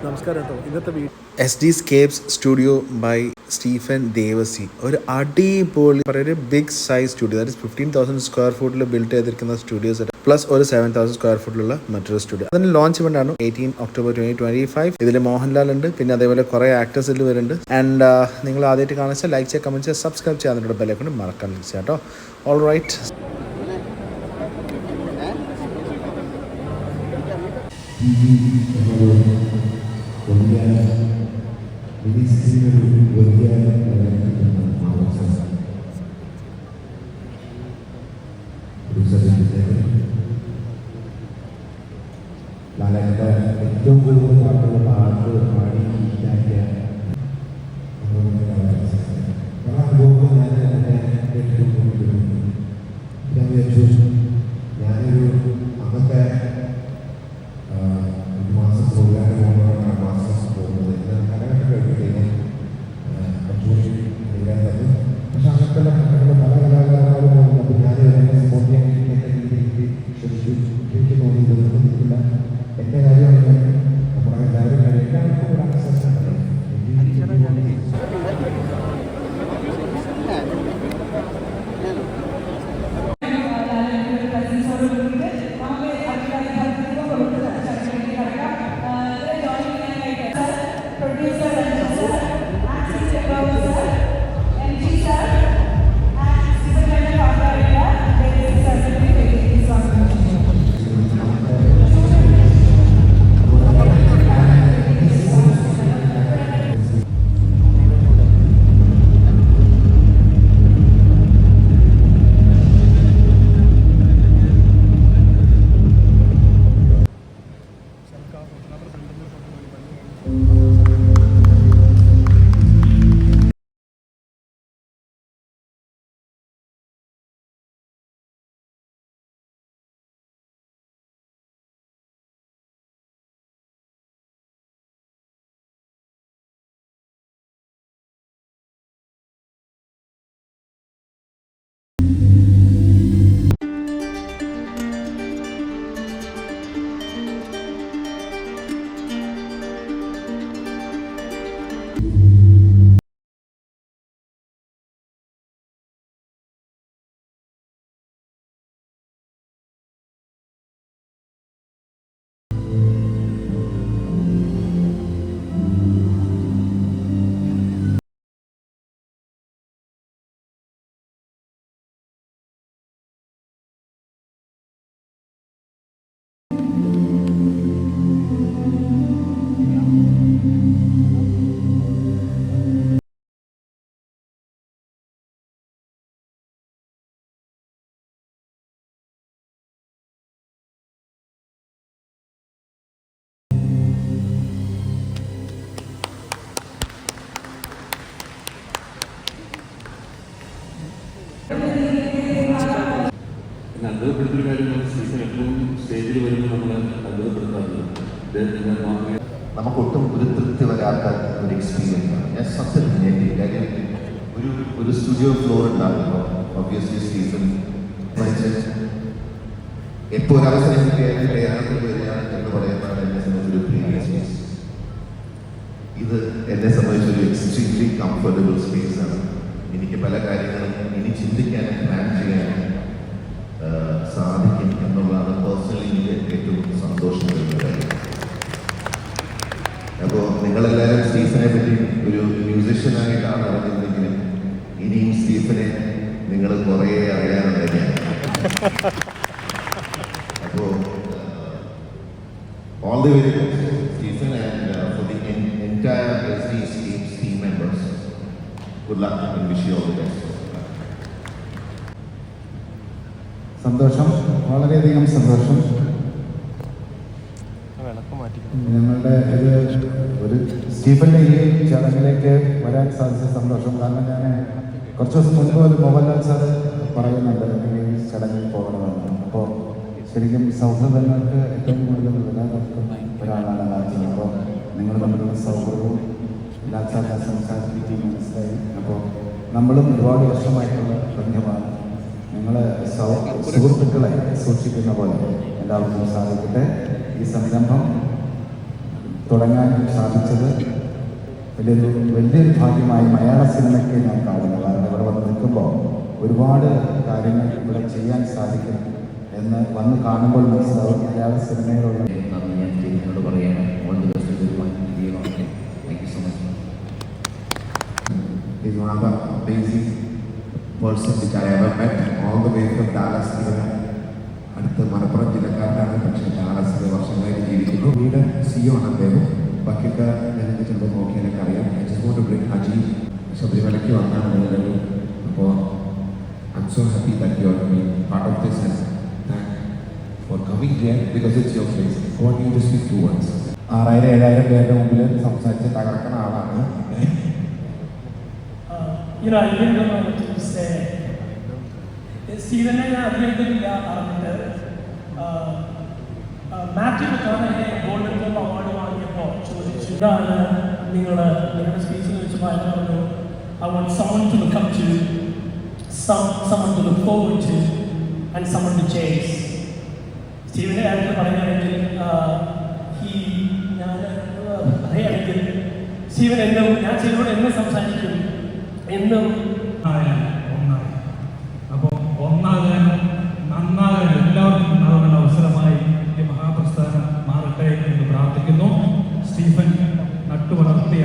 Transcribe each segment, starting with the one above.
നമസ്കാരം കേട്ടോ. ഇന്നത്തെ escapes studio by Stephen Devassy. ഒരു അടിപൊളി ഒരു big size studio, that is 15,000 square ഫുട്ടിൽ ബിൽഡ് ചെയ്തിരിക്കുന്ന സ്റ്റുഡിയോ സെറ്റ് പ്ലസ് ഒരു 7,000 സ്ക്വയർ ഫുട്ടിലുള്ള മറ്റൊരു സ്റ്റുഡിയോ. അതിന് ലോഞ്ച് ഇവന്റാണ് 18 ഒക്ടോബർ 2025. ഇതിൽ മോഹൻലാൽ ഉണ്ട്, പിന്നെ അതേപോലെ കുറെ ആക്ടേഴ്സ് ഇതിൽ വരുന്നുണ്ട്. ആൻഡ് നിങ്ങൾ ആദ്യമായിട്ട് കാണിച്ചാൽ ലൈക്ക് ചെയ്യുക, കമന്റ് ചെയ്യുക, സബ്സ്ക്രൈബ് ചെയ്യാൻ അതിൻ്റെ ബെല്ലൈക്കൺ മറക്കാൻ കേട്ടോ. All right. ലാലേട്ടൻ്റെ ഏറ്റവും കൂടുതൽ പാട്ടുള്ള പാട്ട് പാടി ഉണ്ടാക്കിയ പല അനുഭവങ്ങളും ഞാൻ കേട്ടിട്ടുണ്ടെങ്കിലും ഞാൻ വിചാരിച്ചു ഞാനൊരു അന്നത്തെ ഒരു മാസം പ്രോഗ്രാമിന് പോകുമ്പോഴാണ് മാസം പോകുന്നത്. ഞാൻ കാലഘട്ടം കഴിഞ്ഞ് കുറച്ചുകൂടി എഴുതാൻ തന്നു. പക്ഷെ അങ്ങനത്തെ പല കലാകാരന്മാരും പോകുമ്പോൾ ഞാൻ എന്നെ സപ്പോർട്ട് ചെയ്യാൻ രീതിയിൽ ശ്രമിച്ചു. എനിക്ക് തോന്നിയിട്ടൊന്നും നിൽക്കില്ല. എൻ്റെ കാര്യമാണ് നമ്മുടെ എല്ലാവരും എല്ലാവർക്കും ഒരു ആക്സസ് ഉണ്ട്. അത്ഭുതപ്പെടുത്തുന്ന കാര്യങ്ങൾ സീസൺ എപ്പോഴും സ്റ്റേജിൽ വരുമ്പോൾ നമ്മൾ അത്ഭുതപ്പെടുത്താറുണ്ട്. നമുക്കൊട്ടും ഒരു തൃപ്തി വരാത്ത ഒരു എക്സ്പീരിയൻസ് ആണ്. ഞാൻ സത്യത്തിൽ കാര്യം ഒരു സ്റ്റുഡിയോ ഫ്ലോർ ഉണ്ടാകുമ്പോൾ ഒബ്വിയസ്ലി സീസൺ എപ്പോൾ ഒരു അവസരം കിട്ടിയാലും കേരളത്തിൽ വരിക എന്ന് പറയുന്നതാണ് എന്നെ സംബന്ധിച്ചൊരു പ്രീവിയസ്. ഇത് എന്നെ സംബന്ധിച്ചൊരു എക്സ്ട്രീംലി കംഫർട്ടബിൾ സ്പേസ് ആണ്. എനിക്ക് പല കാര്യങ്ങളും ഇനി ചിന്തിക്കാനും പ്ലാൻ ചെയ്യാനും സാധിക്കും എന്നുള്ളതാണ് പേഴ്സണലി എനിക്ക് ഏറ്റവും സന്തോഷം തരുന്ന കാര്യം. അപ്പോൾ നിങ്ങളെല്ലാവരും സ്റ്റീഫനെ പറ്റി ഒരു മ്യൂസിഷ്യനായിട്ടാണ് അറിഞ്ഞിരുന്നെങ്കിലും ഇനിയും സ്റ്റീഫനെ നിങ്ങൾ കുറേ അറിയാനുണ്ട്. അപ്പോൾ all the very best Stephen and for the entire escapes team members. Good luck and wish you all the best. സന്തോഷം, വളരെയധികം സന്തോഷം. ഞങ്ങളുടെ ഒരു സ്റ്റീഫൻ്റെ ഈ ചടങ്ങിലേക്ക് വരാൻ സാധിച്ച സന്തോഷം. കാരണം ഞാൻ കുറച്ച് ദിവസം മുൻപ് ഒരു മോഹൻലാൽ സാറ് പറയുന്നുണ്ട് ഈ ചടങ്ങിൽ പോകണമെന്ന്. അപ്പോൾ ശരിക്കും സൗഹൃദങ്ങൾക്ക് ഏറ്റവും കൂടുതൽ വില നൽകുന്ന ഒരാളാണ് ലാൽ. അപ്പോൾ നിങ്ങൾ തമ്മിലുള്ള സൗഹൃദവും ലാൽ സാറിനെ സംസാരിച്ച് മനസ്സിലായി. അപ്പോൾ നമ്മളും ഒരുപാട് വർഷമായിട്ടുള്ള ബന്ധമാണ്. നിങ്ങളെ സുഹൃത്തുക്കളെ സൂക്ഷിക്കുന്ന പോലെ എല്ലാവർക്കും സാധിക്കട്ടെ. ഈ സംരംഭം തുടങ്ങാൻ സാധിച്ചത് വലിയൊരു ഭാഗ്യമായി മലയാള സിനിമയ്ക്ക് ഞാൻ കാണുന്നു. കാരണം ഇവിടെ വന്ന് നിൽക്കുമ്പോൾ ഒരുപാട് കാര്യങ്ങൾ ഇവിടെ ചെയ്യാൻ സാധിക്കും എന്ന് വന്ന് കാണുമ്പോൾ മനസ്സിലാവും മലയാള സിനിമയിലുള്ള നന്ദി ഞാൻ സ്റ്റേജിനോട് പറയുകയാണ്. ഓൾ ദി ബെസ്റ്റ് ഒരു രീതിയിലാണ്. Thank you so much. He's one of the amazing person which I ever met, all the way from Dallas. അടുത്ത് മലപ്പുറം ജില്ലക്കാരനാണ്, പക്ഷേ ഡാലസിൽ വർഷങ്ങളായിട്ട് ജീവിക്കുന്നു. വീട് CEO ആണ് അദ്ദേഹം. ബാക്കിയൊക്കെ ഞങ്ങൾക്ക് ചിലപ്പോൾ നോക്കിയാലൊക്കെ അറിയാം. I just want to bring Haji ശബരിമലയ്ക്ക് വന്നാണ് നിങ്ങളൊരു. അപ്പോൾ I'm so happy that you are being part of this and thank for coming here because it's your place. I want you to speak 2 words. 6,000-7,000 പേരുടെ മുമ്പിൽ സംസാരിച്ച് തകർക്കുന്ന ആളാണ്. You know, I didn't know what to say. Stephen and I അറിയില്ല അറിഞ്ഞിട്ട് Mathew കാണാനെ golden globe award വാങ്ങിയപ്പോൾ ചോദിച്ചു, ഇതാണ് നിങ്ങളുടെ സ്പീച്ചിൽ വെച്ച് പറഞ്ഞു, I want someone to look up to, someone to look forward to, and someone to chase. സ്റ്റീവൻ്റെ കാര്യത്തിൽ പറയുകയാണെങ്കിൽ പറയുകയാണെങ്കിൽ സ്റ്റീവൻ എന്നും ഞാൻ ചെയ്തോട് എന്നും സംസാരിക്കും എന്നും ഒന്നായി. അപ്പോൾ ഒന്നാകാനും നന്നാകാനും എല്ലാവർക്കും ഉണ്ടാകുന്ന അവസരമായി ഈ മഹാപ്രസ്ഥാനം മാറട്ടെ എന്ന് പ്രാർത്ഥിക്കുന്നു. സ്റ്റീഫൻ നട്ടുവളർത്തിയ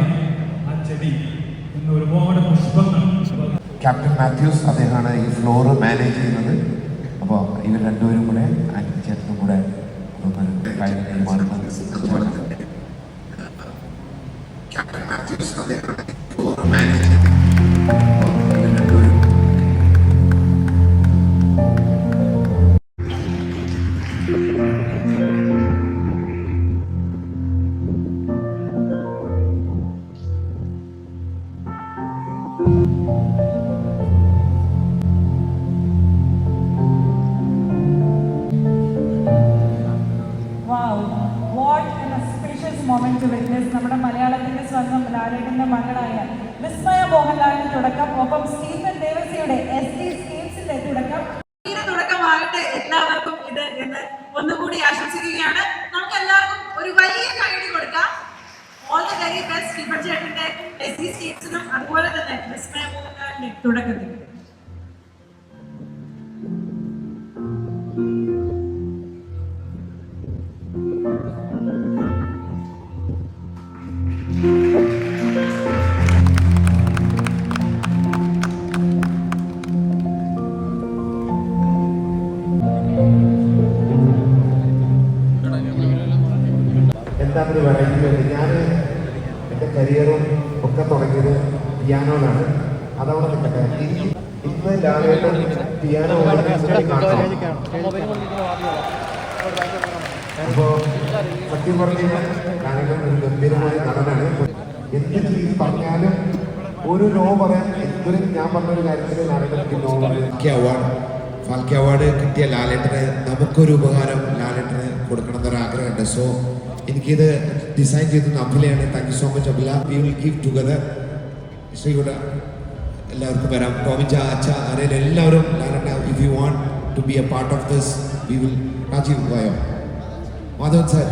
ആ ചെടി ഇന്ന് ഒരുപാട് പുഷ്പങ്ങൾ. ക്യാപ്റ്റൻ മാത്യൂസ് അദ്ദേഹമാണ് ഈ ഫ്ലോർ മാനേജ് ചെയ്യുന്നത്. അപ്പോൾ ഇവർ രണ്ടുപേരും കൂടെ ചേട്ടനും കൂടെ കാര്യം കൈമാറുന്നത്. ക്യാപ്റ്റൻ മാത്യൂസ് അദ്ദേഹമാണ് ഫ്ലോർ മാനേജ് ചെയ്യുന്നത്. മൊമെന്റ് വിറ്റ്നസ് നമ്മുടെ മലയാളത്തിന്റെ സ്വന്തം ലാലേട്ടന്റെ മകളായ വിസ്മയ മോഹൻലാലിന്റെ തുടക്കം, ഒപ്പം സ്റ്റീഫൻ ദേവസിയുടെ SD സ്കീംസിന്റെ തുടക്കമാകട്ടെ എല്ലാവർക്കും ഇത് എന്ന് ഒന്നുകൂടി ആശംസിക്കുകയാണ്. നമുക്ക് എല്ലാവർക്കും ഒരു വലിയ കൈയ്യടി കൊടുക്കാം. All the very best Stephen ചേട്ടന്റെ SD സ്കീംസിനും അതുപോലെ തന്നെ വിസ്മയ മോഹൻലാലിന്റെ തുടക്കത്തിൽ. എന്താണെന്ന് പറയുന്നത്, ഞാൻ എൻ്റെ കരിയറും ഒക്കെ തുടങ്ങിയത് പിയാനോയിലാണ്. അതവിടെ നിൽക്കട്ടെ. ഇന്ന് ലാലേട്ടൻ പിയാനോ അപ്പോൾ സത്യം പറഞ്ഞു ലാലേട്ടൻ ഒരു ഗംഭീരമായ നടനാണ്. എന്ത് ചെയ്ത് പറഞ്ഞാലും ഒരു നോ പറയാൻ എന്തൊരു ഞാൻ പറഞ്ഞൊരു കാര്യത്തിൽ ലാലേട്ടൻ നോ പറയും. ഫാൽക്കെ അവാർഡ് കിട്ടിയ ലാലേട്ടന് നമുക്കൊരു ഉപകാരം ലാലേട്ടന് കൊടുക്കണം എന്നൊരാഗ്രഹമുണ്ട്. സോ എനിക്കിത് ഡിസൈൻ ചെയ്തത് അഭിലയാണ്. Thank you so much Abhila. We will give together. ശ്രീകുട എല്ലാവർക്കും വരാം. ടോമിച്ച അച്ഛ അരയിൽ എല്ലാവരും ലാലേട്ട, if you want to be a part of this we will. Rajeev വായോ, മാധവൻ സാർ.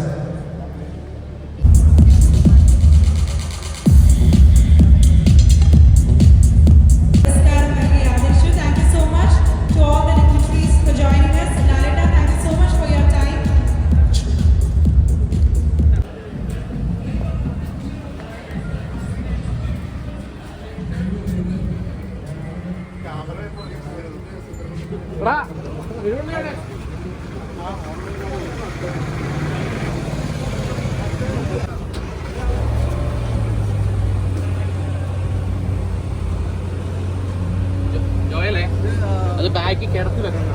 അത് ബാക്കി കിടത്തി വെക്കണം.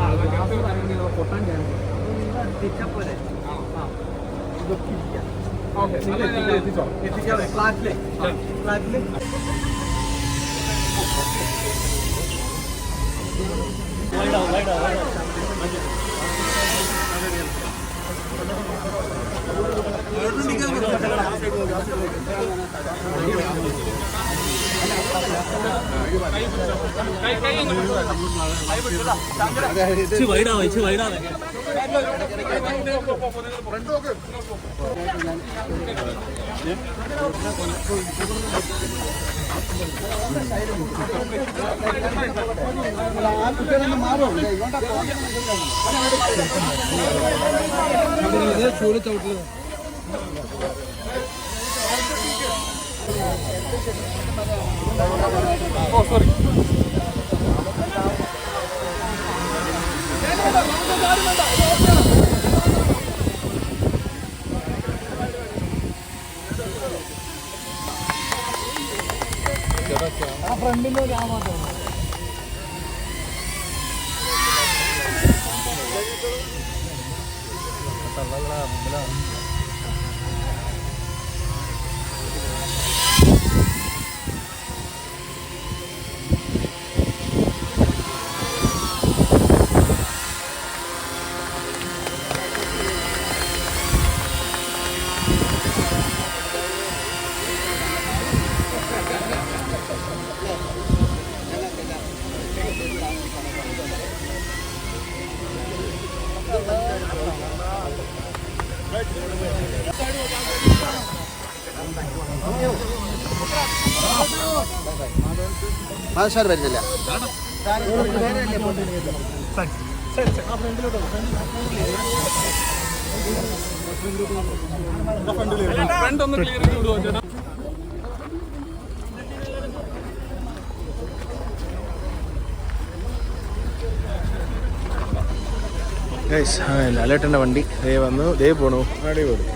വൈഡാവേ വരുന്നില്ല. ലാലേട്ടൻ്റെ വണ്ടി ദേ വന്നു, ദേ പോണു. അടിപൊളി.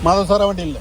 മാധവ് സാറേ വണ്ടിയില്ല.